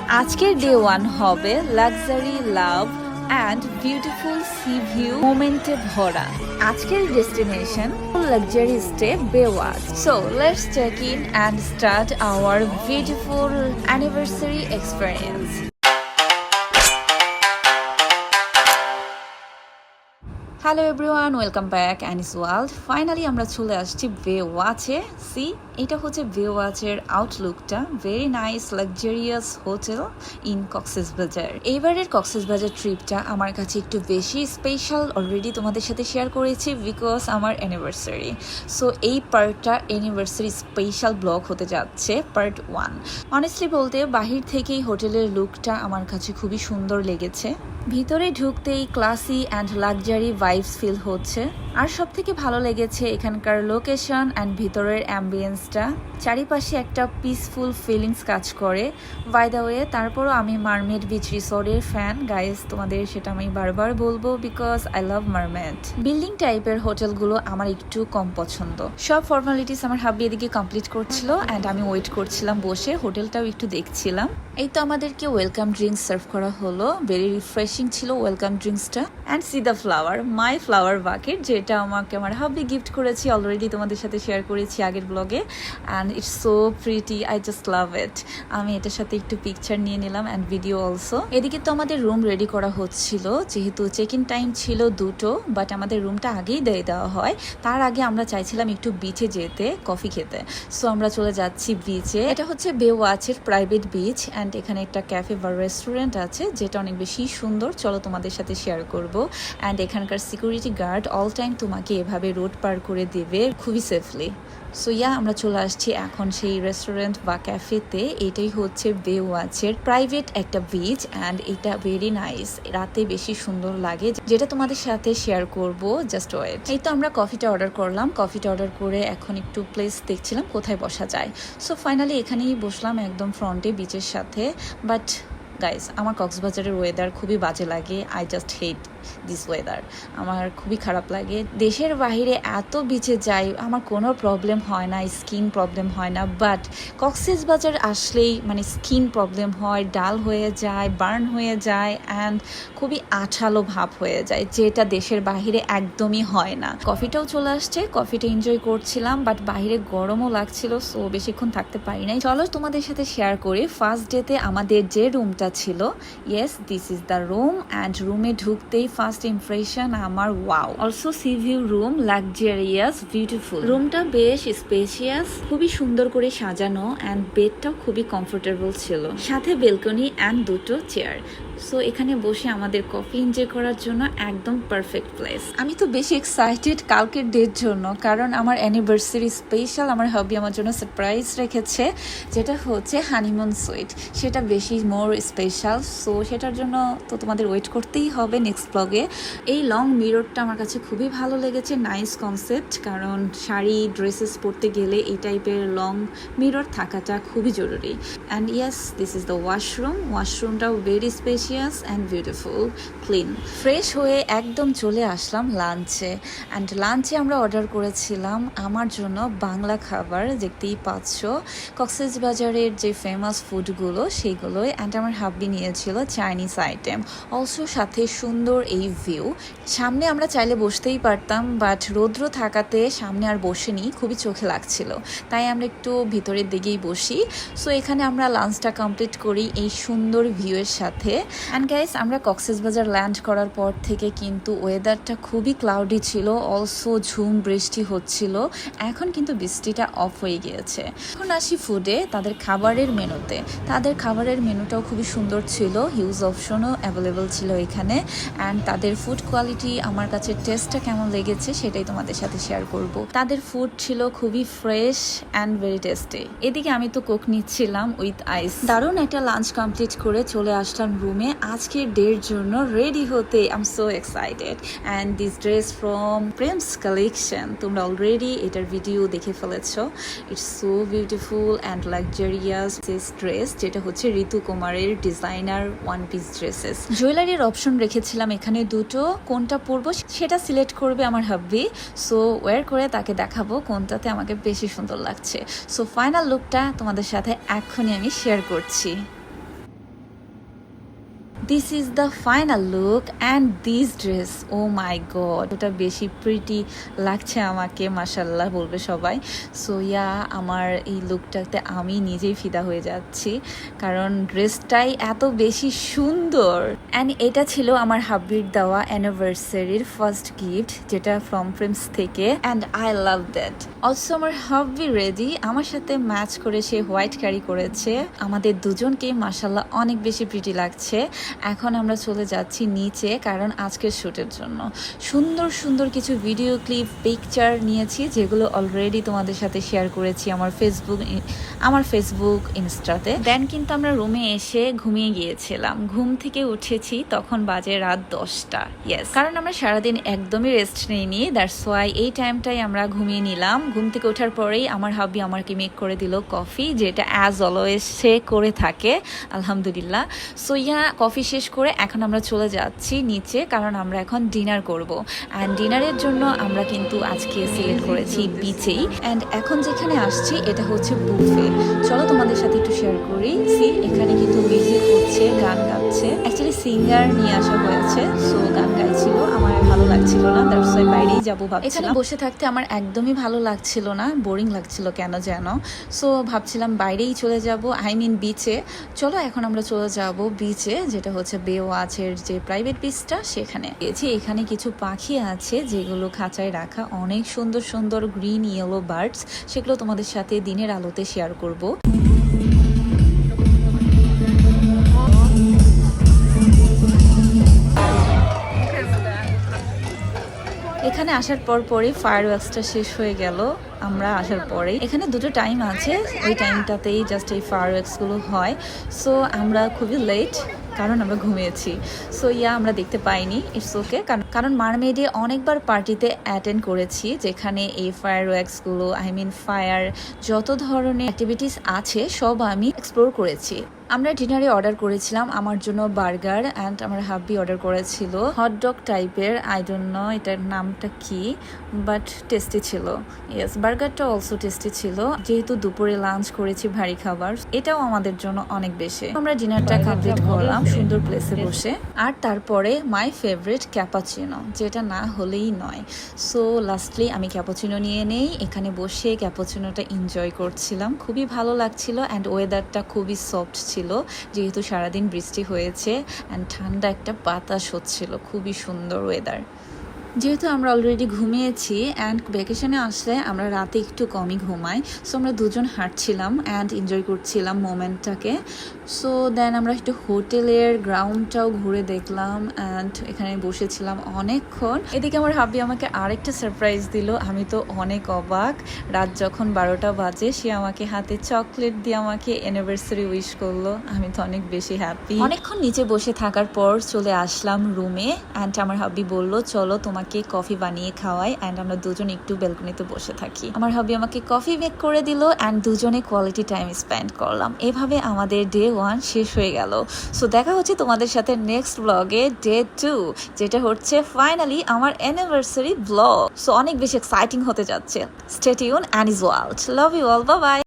আজকের ডে 1 হবে luxury love and beautiful sea view মোমেন্টে ভরা। আজকের destination luxury stay Baywatch. So let's check in and start our beautiful anniversary experience. Hello everyone, welcome back Anis world. Finally আমরা চলে আসছি বেওয়াচে। সি, এটা হচ্ছে বেওয়াচের আউটলুকটা। Very nice luxurious hotel in Cox's Bazar. এইবারের কক্সবাজার ট্রিপটা আমার কাছে একটু বেশি স্পেশাল। অলরেডি তোমাদের সাথে শেয়ার করেছি বিকজ আমার অ্যানিভার্সারি। সো এই পার্টটা অ্যানিভার্সারি স্পেশাল ব্লগ হতে যাচ্ছে, পার্ট 1। অনেস্টলি বলতে বাহির থেকেই হোটেলের লুকটা আমার কাছে খুবই সুন্দর লেগেছে। ভিতরে ঢুকতেই classy and luxury vibes feel হচ্ছে। আর সব থেকে ভালো লেগেছে এখানকার লোকেশন অ্যান্ড ভিতরের অ্যাম্বিয়েন্সটা। চারিপাশে একটা পিসফুল ফিলিংস কাজ করে। বাই দ্য ওয়ে, তারপরও আমি মারমেড বিচ রিসোর্টের ফ্যান গাইজ, তোমাদের সেটা আমি বারবার বলবো because I love mermaid. Building টাইপের হোটেলগুলো আমার একটু কম পছন্দ। সব ফর্মালিটিস আমার হাব্বি এদিকে কমপ্লিট করছিল অ্যান্ড আমি ওয়েট করছিলাম বসে, হোটেলটাও একটু দেখছিলাম। এই তো আমাদেরকে ওয়েলকাম ড্রিঙ্কস সার্ভ করা হলো। ভেরি রিফ্রেশিং ছিল ওয়েলকাম ড্রিঙ্কসটা। And see the flower, my flower bucket, যেটা আমাকে আমার হাব্বি গিফট করেছি। অলরেডি তোমাদের সাথে শেয়ার করেছি আগের ব্লগে। And it's so pretty, I just love it. আমি এটার সাথে একটু পিকচার নিয়ে নিলাম অ্যান্ড ভিডিও অলসো। এদিকে তো আমাদের রুম রেডি করা হচ্ছিল, যেহেতু চেক ইন টাইম ছিল 2টো, বাট আমাদের রুমটা আগেই দিয়ে দেওয়া হয়। তার আগে আমরা চাইছিলাম একটু বিচে যেতে, কফি খেতে। সো আমরা চলে যাচ্ছি বিচে। এটা হচ্ছে বেওয়াচের প্রাইভেট বিচ অ্যান্ড এখানে একটা ক্যাফে বা রেস্টুরেন্ট আছে যেটা অনেক বেশি সুন্দর। চলো তোমাদের সাথে শেয়ার করব। অ্যান্ড এখানকার সিকিউরিটি গার্ড অল টাইম তোমাকে এভাবে রোড পার করে দেবে খুবই সেফলি। সো আমরা চলে আসছি এখন সেই রেস্টুরেন্ট বা ক্যাফেতে। এটাই হচ্ছে বেওয়াচের প্রাইভেট একটা বিচ অ্যান্ড এটা ভেরি নাইস। রাতে বেশি সুন্দর লাগে, যেটা তোমাদের সাথে শেয়ার করব। Just wait. এই তো আমরা কফিটা অর্ডার করলাম। কফিটা অর্ডার করে এখন একটু প্লেস দেখছিলাম কোথায় বসা যায়। সো ফাইনালি এখানেই বসলাম একদম ফ্রন্টে বিচের সাথে। বাট গাইস, আমার কক্সবাজারের ওয়েদার খুবই বাজে লাগে। I just hate this weather. আমার খুবই খারাপ লাগে। দেশের বাইরে এত বিচে যাই, আমার কোনো প্রবলেম হয় না, স্কিন প্রবলেম হয় না। বাট কক্সবাজার আসলেই মানে স্কিন প্রবলেম হয়, ডাল হয়ে যায়, বার্ন হয়ে যায় অ্যান্ড খুবই আঠালো ভাব হয়ে যায়, যেটা দেশের বাইরে একদমই হয় না। কফিটাও চলে আসছে, কফিটা এনজয় করছিলাম। বাট বাইরে গরমও লাগছিল, সো বেশিক্ষণ থাকতে পারি নাই। চলো তোমাদের সাথে শেয়ার করি ফার্স্ট ডেতে আমাদের যে রুমটা ছিল। Yes, this is the room and রুমে ঢুকতেই ফার্স্ট ইমপ্রেশন আমার wow. Also see view room, luxurious, beautiful. রুমটা বেশ স্পেশিয়াস, খুবই সুন্দর করে সাজানো অ্যান্ড বেডটাও খুবই কমফোর্টেবল ছিল। সাথে বেলকনি অ্যান্ড 2টো চেয়ার। সো এখানে বসে আমাদের কফি এনজয় করার জন্য একদম পারফেক্ট প্লেস। আমি তো বেশি এক্সাইটেড কালকের ডের জন্য, কারণ আমার অ্যানিভার্সারি স্পেশাল। আমার হাবি আমার জন্য সারপ্রাইজ রেখেছে, যেটা হচ্ছে হানিমুন সুইট। সেটা বেশি মোর স্পেশাল। সো সেটার জন্য তো তোমাদের ওয়েট করতেই হবে নেক্সট ব্লগে। এই লং মিররটা আমার কাছে খুবই ভালো লেগেছে, নাইস কনসেপ্ট। কারণ শাড়ি ড্রেসেস পরতে গেলে এই টাইপের লং মিরর থাকাটা খুবই জরুরি। And yes, this is the washroom. ওয়াশরুমটাও very spacious and beautiful, clean. Fresh হয়ে একদম চলে আসলাম লাঞ্চে। অ্যান্ড লাঞ্চে আমরা অর্ডার করেছিলাম আমার জন্য বাংলা খাবার, দেখতেই পাচ্ছ কক্সবাজারের যে ফেমাস ফুডগুলো সেগুলোই। অ্যান্ড আমার হাব্বি নিয়েছিল চাইনিজ আইটেম। অলসো সাথে সুন্দর এই ভিউ। সামনে আমরা চাইলে বসতেই পারতাম, বাট রৌদ্র থাকাতে সামনে আর বসেনি, খুবই চোখে লাগছিল। তাই আমরা একটু ভিতরের দিকেই বসি। সো এখানে আমরা লাঞ্চটা কমপ্লিট করি এই সুন্দর ভিউয়ের সাথে। অ্যান্ড গাইস, আমরা কক্সবাজার ল্যান্ড করার পর থেকে কিন্তু ওয়েদারটা খুবই ক্লাউডি ছিল, অলসো ঝুম বৃষ্টি হচ্ছিল। এখন কিন্তু বৃষ্টিটা অফ হয়ে গিয়েছে। এখন আসি ফুডে, তাদের খাবারের মেনুতে। তাদের খাবারের মেনুটাও খুবই সুন্দর ছিল, হিউজ অপশনও অ্যাভেলেবল ছিল এখানে। অ্যান্ড তাদের ফুড কোয়ালিটি, আমার কাছে টেস্টটা কেমন লেগেছে সেটাই তোমাদের সাথে শেয়ার করব। তাদের ফুড ছিল খুবই ফ্রেশ অ্যান্ড ভেরি টেস্টি। এদিকে আমি তো কোক নিচ্ছিলাম উইথ আইস। দারুণ একটা লাঞ্চ কমপ্লিট করে চলে আসলাম রুমে আজকের ডের জন্য রেডি হতে। I am so excited. And this dress from Prem's collection, তোমরা অলরেডি এটার ভিডিও দেখে ফেলেছ। It's so beautiful and luxurious this dress, যেটা হচ্ছে ঋতু কুমারের ডিজাইনার ওয়ান পিস ড্রেসেস। জুয়েলারির অপশন রেখেছিলাম এখানে 2টো, কোনটা পরবো সেটা সিলেক্ট করবে আমার হাব্বি। সো ওয়্যার করে তাকে দেখাবো কোনটাতে আমাকে বেশি সুন্দর লাগছে। সো ফাইনাল লুকটা তোমাদের সাথে এখনই আমি শেয়ার করছি। This is the final look and this dress, oh my god, ওটা বেশি প্রিটি লাগছে আমাকে, মাশাল্লাহ বলবে সবাই। সো ইয়া, আমার এই লুকটাতে আমি নিজেই ফিদা হয়ে যাচ্ছি, কারণ ড্রেসটাই এত বেশি সুন্দর। অ্যান্ড এটা ছিল আমার হাব্বির দেওয়া অ্যানিভার্সারির ফার্স্ট গিফট, যেটা ফ্রম প্রিন্স থেকে, and I love that. Also আমার হাব্বি রেডি, আমার সাথে ম্যাচ করে সে হোয়াইট ক্যারি করেছে। আমাদের দুজনকে মাশাল্লাহ অনেক বেশি প্রিটি লাগছে। এখন আমরা চলে যাচ্ছি নিচে, কারণ আজকের শ্যুটের জন্য সুন্দর সুন্দর কিছু ভিডিও ক্লিপ পিকচার নিয়েছি, যেগুলো অলরেডি তোমাদের সাথে শেয়ার করেছি আমার ফেসবুক ইনস্টাতে। দেন কিন্তু আমরা রুমে এসে ঘুমিয়ে গিয়েছিলাম। ঘুম থেকে উঠেছি তখন বাজে রাত 10টা। ইয়েস, কারণ আমরা সারাদিন একদমই রেস্ট নেইনি, দ্যাটস ওয়াই এই টাইমটাই আমরা ঘুমিয়ে নিলাম। ঘুম থেকে ওঠার পরেই আমার হাব্বি আমাকে মেক করে দিল কফি, যেটা অ্যাজ অলওয়েজ সে করে থাকে, আলহামদুলিল্লাহ। সো ইয়া, কফি শেষ করে এখন আমরা চলে যাচ্ছি নিচে, কারণ আমরা এখন ডিনার করব। অ্যান্ড ডিনারের জন্য আমরা কিন্তু আজকে সিলেক্ট করেছি বিচেই। অ্যান্ড এখন যেখানে আসছি এটা হচ্ছে বুফে। চলো তোমাদের সাথে একটু শেয়ার করি। সি, এখানে কিন্তু মিউজিক হচ্ছে, গান গাচ্ছে। অ্যাকচুয়ালি সিঙ্গার নিয়ে আসা হয়েছে, সো গান গাইছিল। আমার ভালো লাগছিল না, দ্যাটস ওয়াই বাইরেই যাবো ভাবছিলাম। এখানে বসে থাকতে আমার একদমই ভালো লাগছিল না, বোরিং লাগছিল কেন যেন। সো ভাবছিলাম বাইরেই চলে যাব, আই মিন বিচে। চলো এখন আমরা চলে যাব বিচে, যেটা হচ্ছে বে ওয়াচের যে প্রাইভেট বিচটা, সেখানে গেছি। এখানে কিছু পাখি আছে যেগুলো খাঁচায় রাখা, অনেক সুন্দর সুন্দর গ্রিন ইয়েলো বার্ডস, সেগুলো তোমাদের সাথে দিনের আলোতে শেয়ার করব। এখানে আসার পরই ফায়ার ওয়ার্কসটা শেষ হয়ে গেল। আমরা আসার পরেই এখানে দুটো টাইম আছে, ওই টাইমটাতেই জাস্ট এই ফায়ার ওয়ার্কসগুলো হয়। সো আমরা খুবই লেট, কারণ আমরা ঘুমিয়েছি। সো ইয়া, আমরা দেখতে পাইনি, ইটস ওকে। কারণ মারমেডে অনেকবার পার্টিতে অ্যাটেন্ড করেছি, যেখানে এই ফায়ার ওয়ার্কসগুলো, আই মিন ফায়ার যত ধরনের অ্যাক্টিভিটিস আছে সব আমি এক্সপ্লোর করেছি। আমরা ডিনারে অর্ডার করেছিলাম আমার জন্য বার্গার, অ্যান্ড আমার হাব্বি অর্ডার করেছিল হটডগ টাইপের, আই ডোন্ট নো এটার নামটা কি, বাট টেস্টি ছিল। ইয়েস, বার্গারটা অলসো টেস্টি ছিল। যেহেতু দুপুরে লাঞ্চ করেছি ভারী খাবার, এটাও আমাদের জন্য অনেক বেশি। আমরা ডিনারটা কমপ্লিট করলাম সুন্দর প্লেসে বসে। আর তারপরে মাই ফেভারিট ক্যাপাচিনো, যেটা না হলেই নয়। সো লাস্টলি আমি ক্যাপাচিনো নিয়ে নেই, এখানে বসে ক্যাপাচিনোটা এনজয় করছিলাম, খুবই ভালো লাগছিল। অ্যান্ড ওয়েদারটা খুবই সফট ছিল, যেহেতু সারাদিন বৃষ্টি হয়েছে, অ্যান্ড ঠান্ডা একটা বাতাস হচ্ছিল, খুবই সুন্দর ওয়েদার। যেহেতু আমরা অলরেডি ঘুমিয়েছি, অ্যান্ড ভ্যাকেশনে আসলে আমরা রাতে একটু কমই ঘুমাই, সো আমরা দুজন হাঁটছিলাম অ্যান্ড এনজয় করছিলাম মোমেন্টটাকে। সো দেন আমরা একটু হোটেলের গ্রাউন্ডটাও ঘুরে দেখলাম, অ্যান্ড এখানে বসেছিলাম অনেকক্ষণ। এদিকে আমার হাব্বি আমাকে আরেকটা সারপ্রাইজ দিল, আমি তো অনেক অবাক। রাত যখন 12টা বাজে, সে আমাকে হাতে চকলেট দিয়ে আমাকে অ্যানিভার্সারি উইশ করলো, আমি তো অনেক বেশি হ্যাপি। অনেকক্ষণ নিচে বসে থাকার পর চলে আসলাম রুমে, অ্যান্ড আমার হাব্বি বললো চলো তোমাকে কফি বানিয়ে খাওয়াই, অ্যান্ড আমরা দুজন একটু ব্যালকনিতে বসে থাকি। আমার হাব্বি আমাকে কফি মেক করে দিল, অ্যান্ড দুজনে কোয়ালিটি টাইম স্পেন্ড করলাম। এভাবে আমাদের ডে 1 শেষ হয়ে গেল। সো দেখা হচ্ছে তোমাদের সাথে নেক্সট ব্লগে, ডে 2, যেটা হচ্ছে ফাইনালি আমার অ্যানিভার্সারি ব্লগ। সো অনেক বেশি এক্সাইটিং হতে যাচ্ছে। Stay tune, Annie's world. Love you all, bye by.